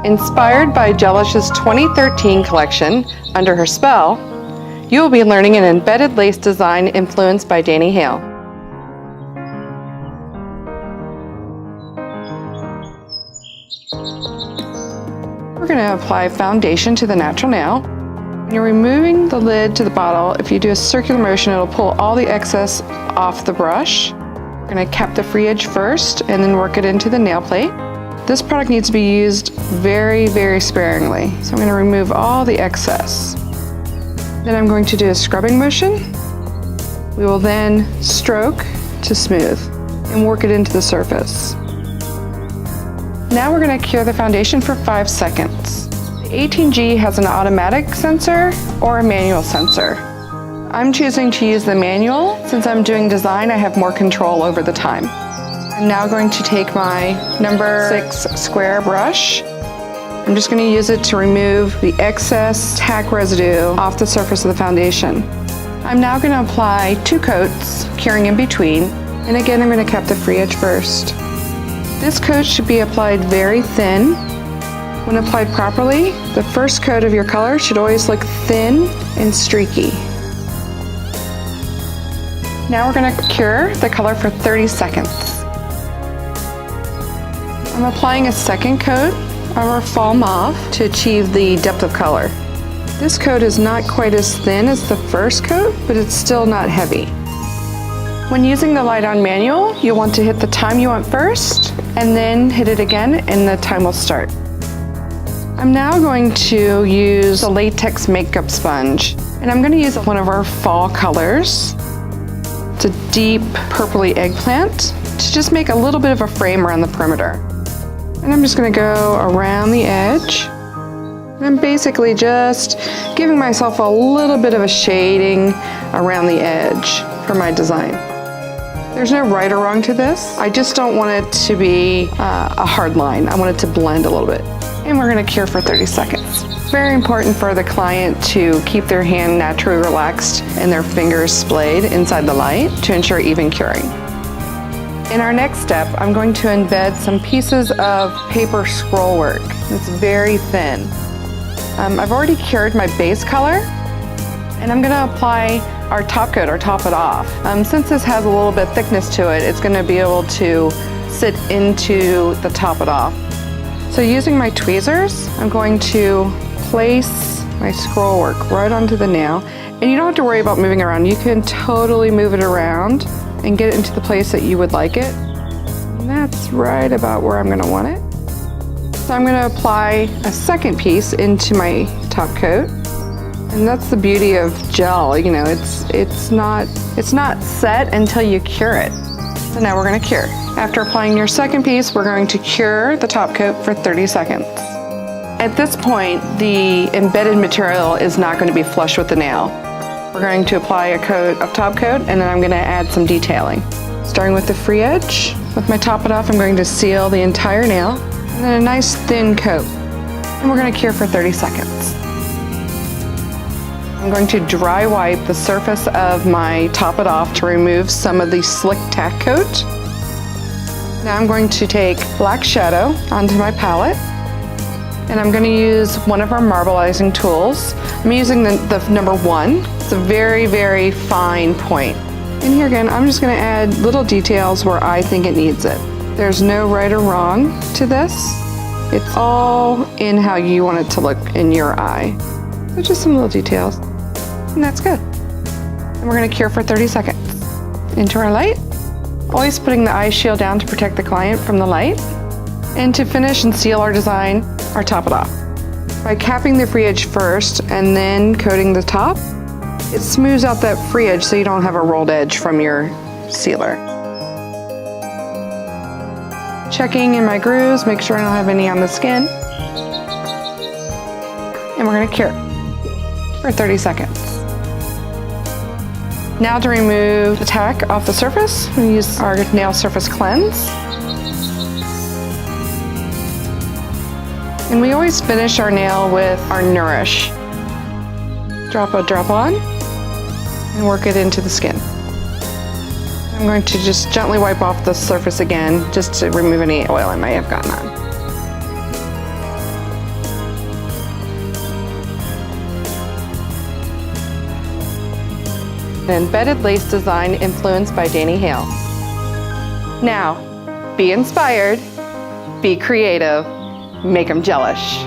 Inspired by Gelish's 2013 collection, Under Her Spell, you will be learning an embedded lace design influenced by Danny Hale. We're going to apply foundation to the natural nail. When you're removing the lid to the bottle, if you do a circular motion, it'll pull all the excess off the brush. We're going to cap the free edge first and then work it into the nail plate. This product needs to be used very, very sparingly. So I'm going to remove all the excess. Then I'm going to do a scrubbing motion. We will then stroke to smooth and work it into the surface. Now we're going to cure the foundation for 5 seconds. The 18G has an automatic sensor or a manual sensor. I'm choosing to use the manual. Since I'm doing design, I have more control over the time. I'm now going to take my number 6 square brush. I'm just going to use it to remove the excess tack residue off the surface of the foundation. I'm now going to apply 2 coats, curing in between, and again I'm going to cap the free edge first. This coat should be applied very thin. When applied properly, the first coat of your color should always look thin and streaky. Now we're going to cure the color for 30 seconds. I'm applying a second coat of our fall mauve to achieve the depth of color. This coat is not quite as thin as the first coat, but it's still not heavy. When using the light on manual, you'll want to hit the time you want first, and then hit it again, and the time will start. I'm now going to use a latex makeup sponge, and I'm going to use one of our fall colors. It's a deep purpley eggplant to just make a little bit of a frame around the perimeter. And I'm just going to go around the edge. And I'm basically just giving myself a little bit of a shading around the edge for my design. There's no right or wrong to this. I just don't want it to be a hard line. I want it to blend a little bit. And we're going to cure for 30 seconds. Very important for the client to keep their hand naturally relaxed and their fingers splayed inside the light to ensure even curing. In our next step, I'm going to embed some pieces of paper scroll work. It's very thin. I've already cured my base color, and I'm going to apply our top coat or top it off. Since this has a little bit thickness to it, it's going to be able to sit into the top it off. So using my tweezers, I'm going to place my scroll work right onto the nail, and you don't have to worry about moving around. You can totally move it around and get it into the place that you would like it. And that's right about where I'm going to want it. So I'm going to apply a second piece into my top coat. And that's the beauty of gel, you know, it's not set until you cure it. So now we're going to cure. After applying your second piece, we're going to cure the top coat for 30 seconds. At this point, the embedded material is not going to be flush with the nail. We're going to apply a coat of top coat, and then I'm going to add some detailing. Starting with the free edge, with my top it off, I'm going to seal the entire nail, and then a nice thin coat. And we're going to cure for 30 seconds. I'm going to dry wipe the surface of my top it off to remove some of the slick tack coat. Now I'm going to take black shadow onto my palette, and I'm going to use one of our marbleizing tools. I'm using the number 1. It's a very, very fine point. And here again, I'm just going to add little details where I think it needs it. There's no right or wrong to this. It's all in how you want it to look in your eye. So just some little details. And that's good. And we're going to cure for 30 seconds. Into our light. Always putting the eye shield down to protect the client from the light. And to finish and seal our design, our top it off. By capping the free edge first and then coating the top, it smooths out that free edge so you don't have a rolled edge from your sealer. Checking in my grooves, make sure I don't have any on the skin. And we're going to cure for 30 seconds. Now to remove the tack off the surface, we use our nail surface cleanse. And we always finish our nail with our nourish. Drop on and work it into the skin. I'm going to just gently wipe off the surface again just to remove any oil I may have gotten on. An embedded lace design influenced by Danny Hale. Now, be inspired, be creative, make them jealous.